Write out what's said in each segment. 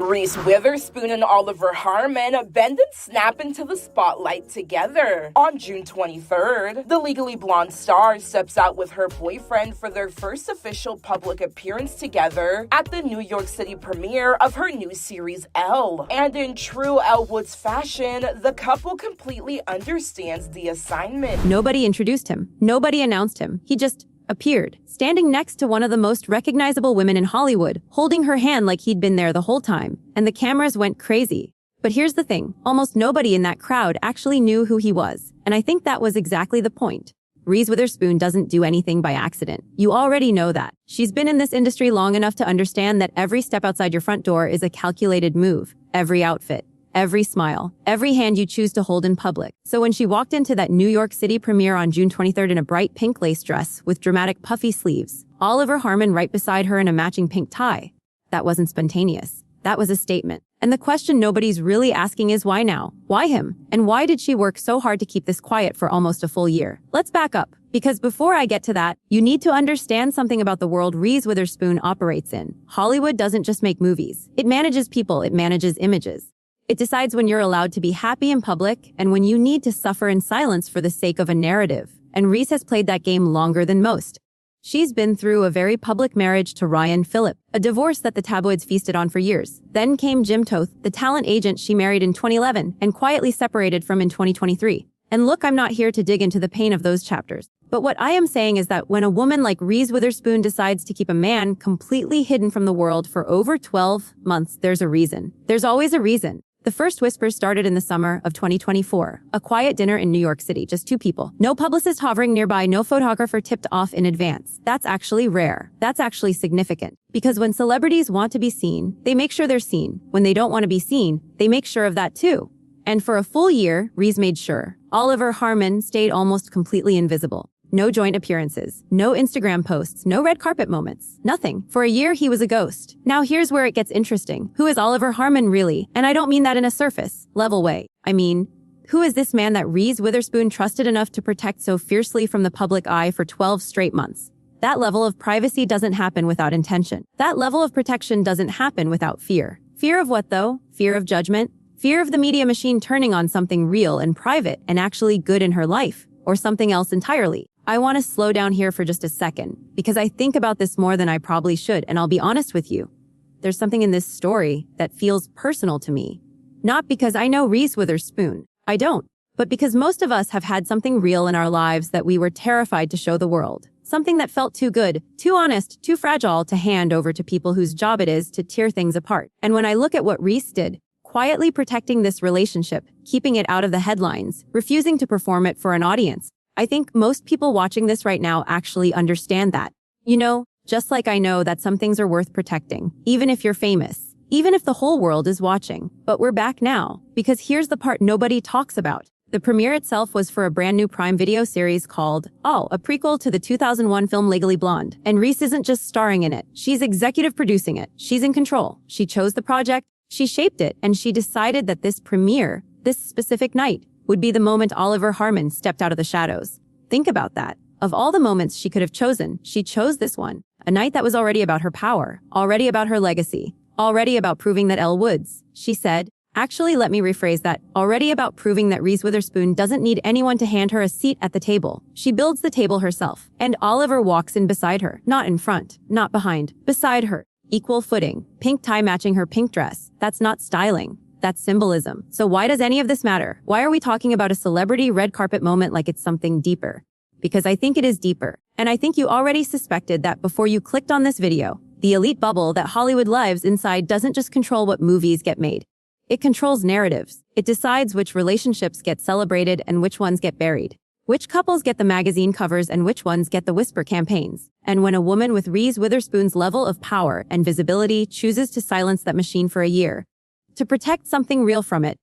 Reese Witherspoon and Oliver Harmon bend and snap into the spotlight together. On June 23rd, the Legally Blonde star steps out with her boyfriend for their first official public appearance together at the New York City premiere of her new series, Elle. And in true Elle Woods fashion, the couple completely understands the assignment. Nobody introduced him. Nobody announced him. He just appeared, standing next to one of the most recognizable women in Hollywood, holding her hand like he'd been there the whole time, and the cameras went crazy. But here's the thing, almost nobody in that crowd actually knew who he was, and I think that was exactly the point. Reese Witherspoon doesn't do anything by accident. You already know that. She's been in this industry long enough to understand that every step outside your front door is a calculated move. Every outfit, every smile, every hand you choose to hold in public. So when she walked into that New York City premiere on June 23rd in a bright pink lace dress with dramatic puffy sleeves, Oliver Harmon right beside her in a matching pink tie, that wasn't spontaneous. That was a statement. And the question nobody's really asking is why now? Why him? And why did she work so hard to keep this quiet for almost a full year? Let's back up, because before I get to that, you need to understand something about the world Reese Witherspoon operates in. Hollywood doesn't just make movies. It manages people. It manages images. It decides when you're allowed to be happy in public and when you need to suffer in silence for the sake of a narrative. And Reese has played that game longer than most. She's been through a very public marriage to Phillippe, a divorce that the tabloids feasted on for years. Then came Jim Toth, the talent agent she married in 2011 and quietly separated from in 2023. And look, I'm not here to dig into the pain of those chapters. But what I am saying is that when a woman like Reese Witherspoon decides to keep a man completely hidden from the world for over 12 months, there's a reason. There's always a reason. The first whispers started in the summer of 2024, a quiet dinner in New York City, just two people. No publicist hovering nearby, no photographer tipped off in advance. That's actually rare. That's actually significant. Because when celebrities want to be seen, they make sure they're seen. When they don't want to be seen, they make sure of that too. And for a full year, Reese made sure. Oliver Harmon stayed almost completely invisible. No joint appearances, no Instagram posts, no red carpet moments, nothing. For a year, he was a ghost. Now here's where it gets interesting. Who is Oliver Harmon really? And I don't mean that in a surface level way. I mean, who is this man that Reese Witherspoon trusted enough to protect so fiercely from the public eye for 12 straight months? That level of privacy doesn't happen without intention. That level of protection doesn't happen without fear. Fear of what though? Fear of judgment? Fear of the media machine turning on something real and private and actually good in her life, or something else entirely. I want to slow down here for just a second, because I think about this more than I probably should, and I'll be honest with you. There's something in this story that feels personal to me. Not because I know Reese Witherspoon. I don't. But because most of us have had something real in our lives that we were terrified to show the world. Something that felt too good, too honest, too fragile to hand over to people whose job it is to tear things apart. And when I look at what Reese did, quietly protecting this relationship, keeping it out of the headlines, refusing to perform it for an audience, I think most people watching this right now actually understand that. You know, just like I know that some things are worth protecting, even if you're famous, even if the whole world is watching. But we're back now, because here's the part nobody talks about. The premiere itself was for a brand new Prime Video series called Elle, a prequel to the 2001 film Legally Blonde. And Reese isn't just starring in it, she's executive producing it. She's in control. She chose the project, she shaped it, and she decided that this premiere, this specific night, would be the moment Oliver Harmon stepped out of the shadows. Think about that. Of all the moments she could have chosen, she chose this one. A night that was already about her power, already about her legacy, already about proving that Elle Woods, she said, actually let me rephrase that, already about proving that Reese Witherspoon doesn't need anyone to hand her a seat at the table. She builds the table herself. And Oliver walks in beside her, not in front, not behind, beside her. Equal footing, pink tie matching her pink dress. That's not styling. That's symbolism. So why does any of this matter? Why are we talking about a celebrity red carpet moment like it's something deeper? Because I think it is deeper. And I think you already suspected that before you clicked on this video. The elite bubble that Hollywood lives inside doesn't just control what movies get made. It controls narratives. It decides which relationships get celebrated and which ones get buried. Which couples get the magazine covers and which ones get the whisper campaigns. And when a woman with Reese Witherspoon's level of power and visibility chooses to silence that machine for a year, to protect something real from it,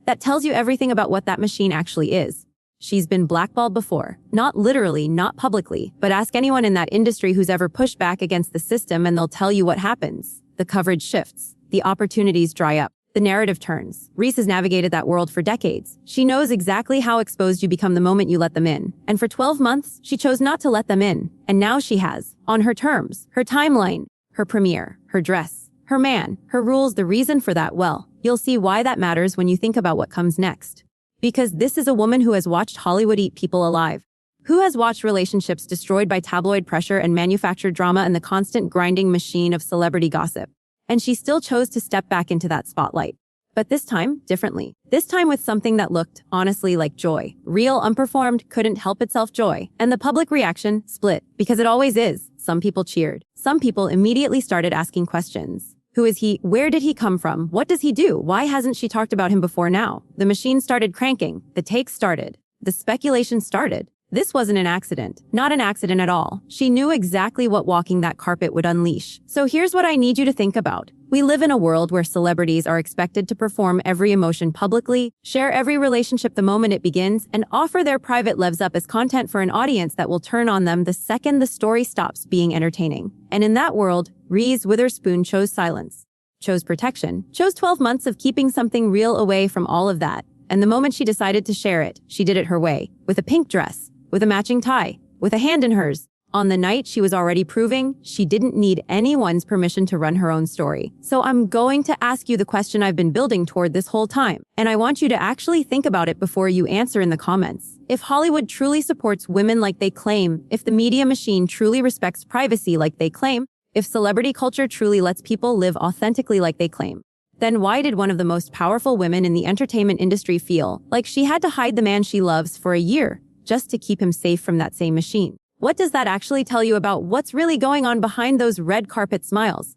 that tells you everything about what that machine actually is. She's been blackballed before. Not literally, not publicly, but ask anyone in that industry who's ever pushed back against the system and they'll tell you what happens. The coverage shifts. The opportunities dry up. The narrative turns. Reese has navigated that world for decades. She knows exactly how exposed you become the moment you let them in. And for 12 months, she chose not to let them in. And now she has. On her terms. Her timeline. Her premiere. Her dress. Her man, her rules, the reason for that, well, you'll see why that matters when you think about what comes next. Because this is a woman who has watched Hollywood eat people alive. Who has watched relationships destroyed by tabloid pressure and manufactured drama and the constant grinding machine of celebrity gossip. And she still chose to step back into that spotlight. But this time, differently. This time with something that looked, honestly, like joy. Real, unperformed, couldn't help itself joy. And the public reaction split, because it always is. Some people cheered. Some people immediately started asking questions. Who is he? Where did he come from? What does he do? Why hasn't she talked about him before now? The machine started cranking. The takes started. The speculation started. This wasn't an accident. Not an accident at all. She knew exactly what walking that carpet would unleash. So here's what I need you to think about. We live in a world where celebrities are expected to perform every emotion publicly, share every relationship the moment it begins, and offer their private lives up as content for an audience that will turn on them the second the story stops being entertaining. And in that world, Reese Witherspoon chose silence, chose protection, chose 12 months of keeping something real away from all of that. And the moment she decided to share it, she did it her way, with a pink dress, with a matching tie, with a hand in hers. On the night she was already proving she didn't need anyone's permission to run her own story. So I'm going to ask you the question I've been building toward this whole time, and I want you to actually think about it before you answer in the comments. If Hollywood truly supports women like they claim, if the media machine truly respects privacy like they claim, if celebrity culture truly lets people live authentically like they claim, then why did one of the most powerful women in the entertainment industry feel like she had to hide the man she loves for a year just to keep him safe from that same machine? What does that actually tell you about what's really going on behind those red carpet smiles?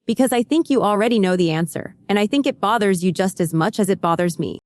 Because I think you already know the answer, and I think it bothers you just as much as it bothers me.